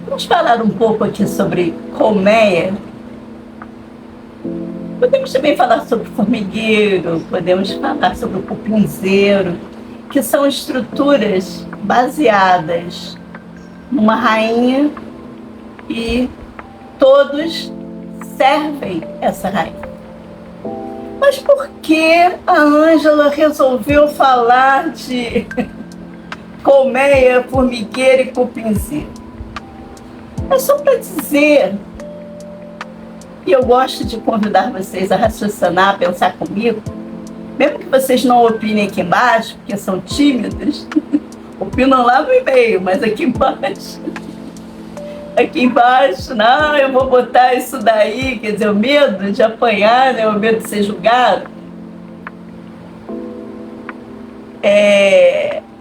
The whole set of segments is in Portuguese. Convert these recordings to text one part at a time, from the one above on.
Vamos falar um pouco aqui sobre colmeia. Podemos também falar sobre formigueiro, podemos falar sobre o cupinzeiro, que são estruturas baseadas numa rainha e todos servem essa rainha. Mas por que a Ângela resolveu falar de colmeia, formigueiro e cupinzeiro? É só para dizer, e eu gosto de convidar vocês a raciocinar, a pensar comigo, mesmo que vocês não opinem aqui embaixo, porque são tímidos, opinam lá no e-mail, mas aqui embaixo, não, eu vou botar isso daí, quer dizer, o medo de apanhar, né, o medo de ser julgado.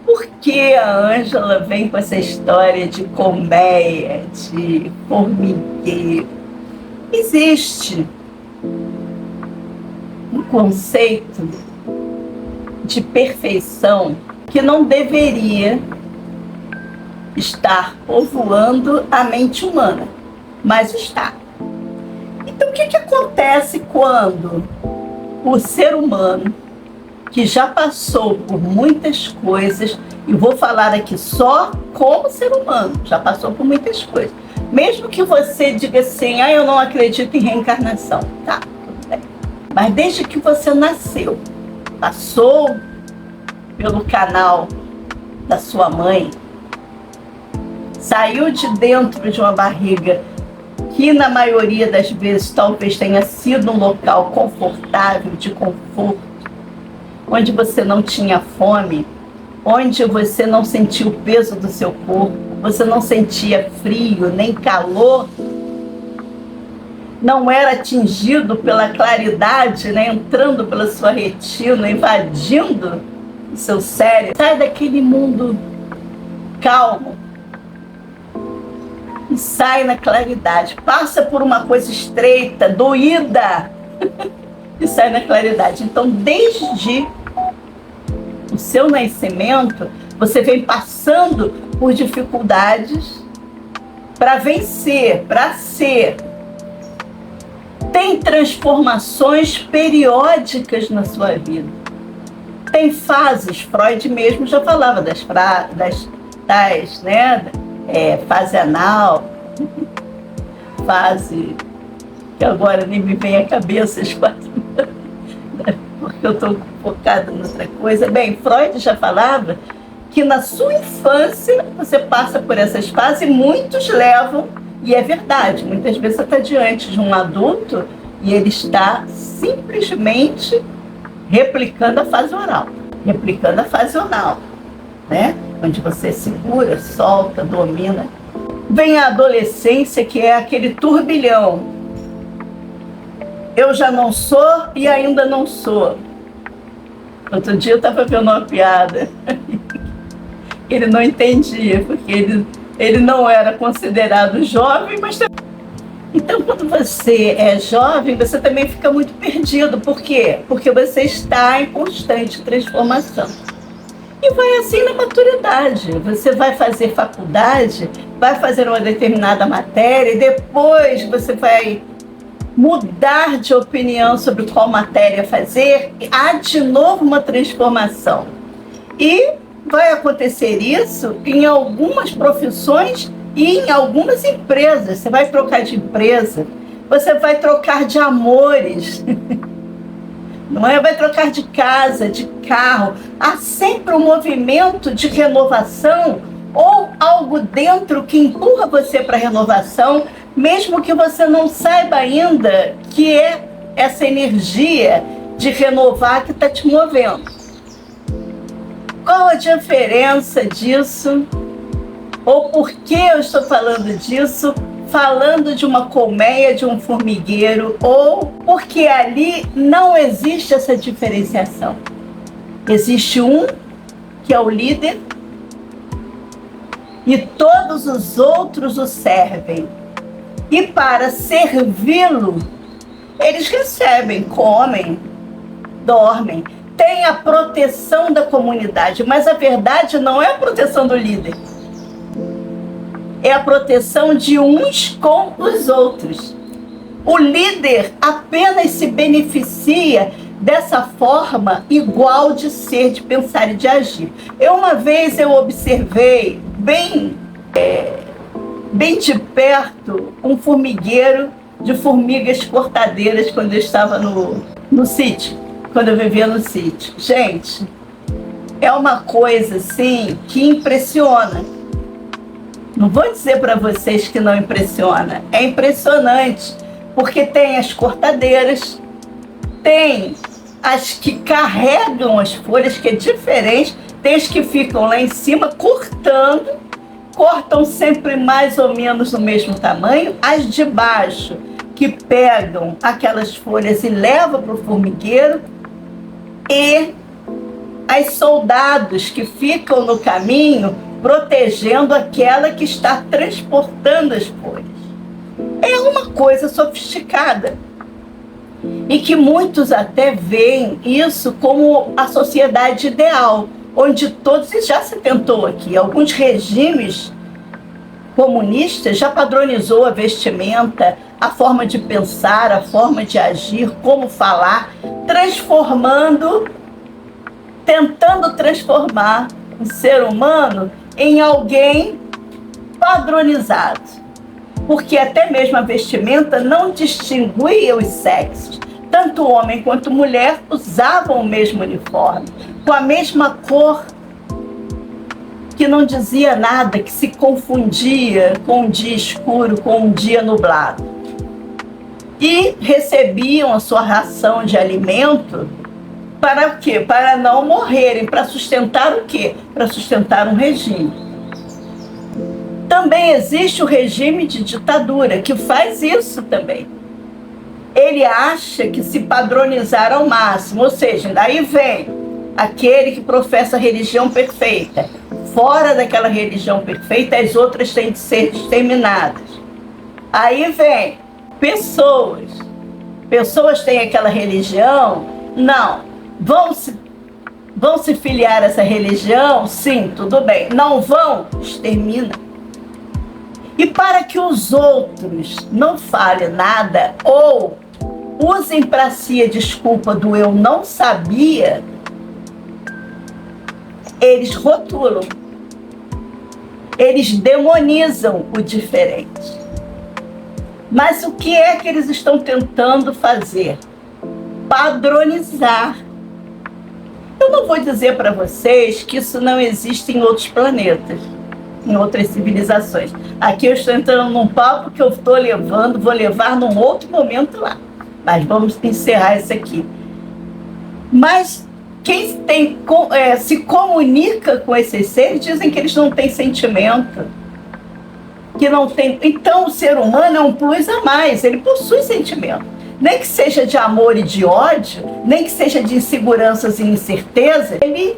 Por que a Ângela vem com essa história de colmeia, de formigueiro? Existe um conceito de perfeição que não deveria estar povoando a mente humana, mas está. Então, o que acontece quando o ser humano, que já passou por muitas coisas, e vou falar aqui só como ser humano, já passou por muitas coisas, mesmo que você diga assim, eu não acredito em reencarnação, tá, tudo bem. Mas desde que você nasceu, passou pelo canal da sua mãe, saiu de dentro de uma barriga que na maioria das vezes talvez tenha sido um local confortável, de conforto, onde você não tinha fome, onde você não sentia o peso do seu corpo, você não sentia frio nem calor, não era atingido pela claridade, né, entrando pela sua retina, invadindo o seu cérebro. Sai daquele mundo calmo e sai na claridade. Passa por uma coisa estreita, doída, e sai na claridade. Então, desde o seu nascimento, você vem passando por dificuldades para vencer, para ser. Tem transformações periódicas na sua vida. Tem fases, Freud mesmo já falava das né? Fase anal, fase que agora nem me vem à cabeça as quatro, porque eu estou focada em outra coisa. Bem, Freud já falava que na sua infância você passa por essas fases e muitos levam, e é verdade, muitas vezes você está diante de um adulto e ele está simplesmente replicando a fase oral, né? Onde você segura, solta, domina. Vem a adolescência, que é aquele turbilhão. Eu já não sou e ainda não sou. Outro dia eu estava vendo uma piada. Ele não entendia, porque ele não era considerado jovem, mas... Então, quando você é jovem, você também fica muito perdido. Por quê? Porque você está em constante transformação. E vai assim na maturidade. Você vai fazer faculdade, vai fazer uma determinada matéria, e depois você vai mudar de opinião sobre qual matéria fazer, há de novo uma transformação. E vai acontecer isso em algumas profissões e em algumas empresas. Você vai trocar de empresa, você vai trocar de amores, não é? Vai trocar de casa, de carro. Há sempre um movimento de renovação ou algo dentro que empurra você para a renovação, mesmo que você não saiba ainda que é essa energia de renovar que está te movendo. Qual a diferença disso? Ou por que eu estou falando disso? Falando de uma colmeia, de um formigueiro, ou porque ali não existe essa diferenciação. Existe um que é o líder e todos os outros o servem. E para servi-lo, eles recebem, comem, dormem, têm a proteção da comunidade, mas a verdade não é a proteção do líder. é a proteção de uns com os outros. O líder apenas se beneficia dessa forma igual de ser, de pensar e de agir. Uma vez eu observei bem de perto um formigueiro de formigas cortadeiras quando eu estava no sítio, quando eu vivia no sítio. Gente, é uma coisa assim que impressiona. Não vou dizer para vocês que não impressiona. É impressionante, porque tem as cortadeiras, tem as que carregam as folhas, que é diferente, tem as que ficam lá em cima cortam sempre mais ou menos no mesmo tamanho, as de baixo, que pegam aquelas folhas e levam para o formigueiro, e as soldados que ficam no caminho protegendo aquela que está transportando as folhas. É uma coisa sofisticada e que muitos até veem isso como a sociedade ideal, onde todos, e já se tentou aqui, alguns regimes comunistas já padronizou a vestimenta, a forma de pensar, a forma de agir, como falar, tentando transformar o ser humano em alguém padronizado. Porque até mesmo a vestimenta não distinguia os sexos. Tanto homem quanto mulher usavam o mesmo uniforme, com a mesma cor, que não dizia nada, que se confundia com um dia escuro, com um dia nublado. E recebiam a sua ração de alimento para o quê? Para não morrerem, para sustentar o quê? Para sustentar um regime. Também existe o regime de ditadura, que faz isso também. Ele acha que se padronizar ao máximo, ou seja, daí vem aquele que professa a religião perfeita. Fora daquela religião perfeita, as outras têm de ser exterminadas. Aí vem pessoas têm aquela religião, não, vão se filiar a essa religião, sim, tudo bem, não vão, extermina. E para que os outros não falem nada ou usem para si a desculpa do eu não sabia, eles rotulam, eles demonizam o diferente. Mas o que é que eles estão tentando fazer? Padronizar. Eu não vou dizer para vocês que isso não existe em outros planetas, em outras civilizações. Aqui eu estou entrando num papo que eu vou levar num outro momento lá. Mas vamos encerrar isso aqui. Mas quem se comunica com esses seres dizem que eles não têm sentimento, que não tem. Então o ser humano é um plus a mais, ele possui sentimento. Nem que seja de amor e de ódio, nem que seja de inseguranças e incertezas, ele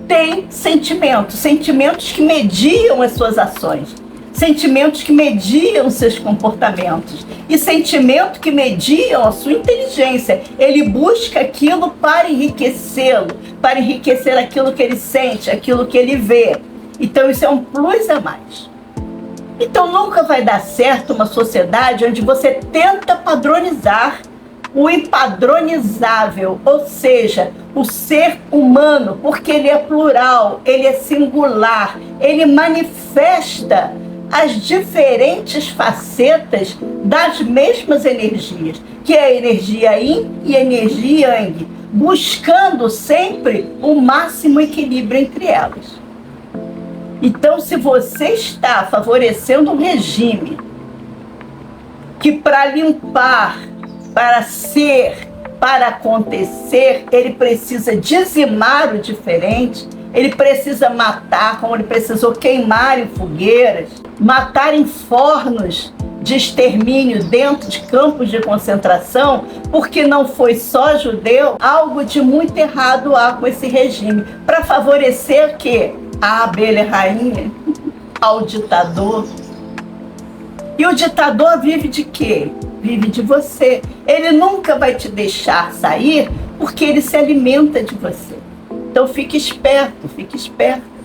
tem sentimentos que mediam as suas ações, sentimentos que mediam seus comportamentos e sentimentos que mediam a sua inteligência. Ele busca aquilo para enriquecê-lo, para enriquecer aquilo que ele sente, aquilo que ele vê. Então isso é um plus a mais. Então nunca vai dar certo uma sociedade onde você tenta padronizar o impadronizável, ou seja, o ser humano, porque ele é plural, ele é singular, ele manifesta as diferentes facetas das mesmas energias, que é a energia Yin e a energia Yang, buscando sempre o máximo equilíbrio entre elas. Então, se você está favorecendo um regime que para limpar, para ser, para acontecer, ele precisa dizimar o diferente, ele precisa matar, como ele precisou queimar em fogueiras, matar em fornos de extermínio dentro de campos de concentração, porque não foi só judeu, algo de muito errado há com esse regime, para favorecer o quê? A abelha rainha, ao ditador. E o ditador vive de quê? Vive de você. Ele nunca vai te deixar sair porque ele se alimenta de você. Então fique esperto, fique esperto.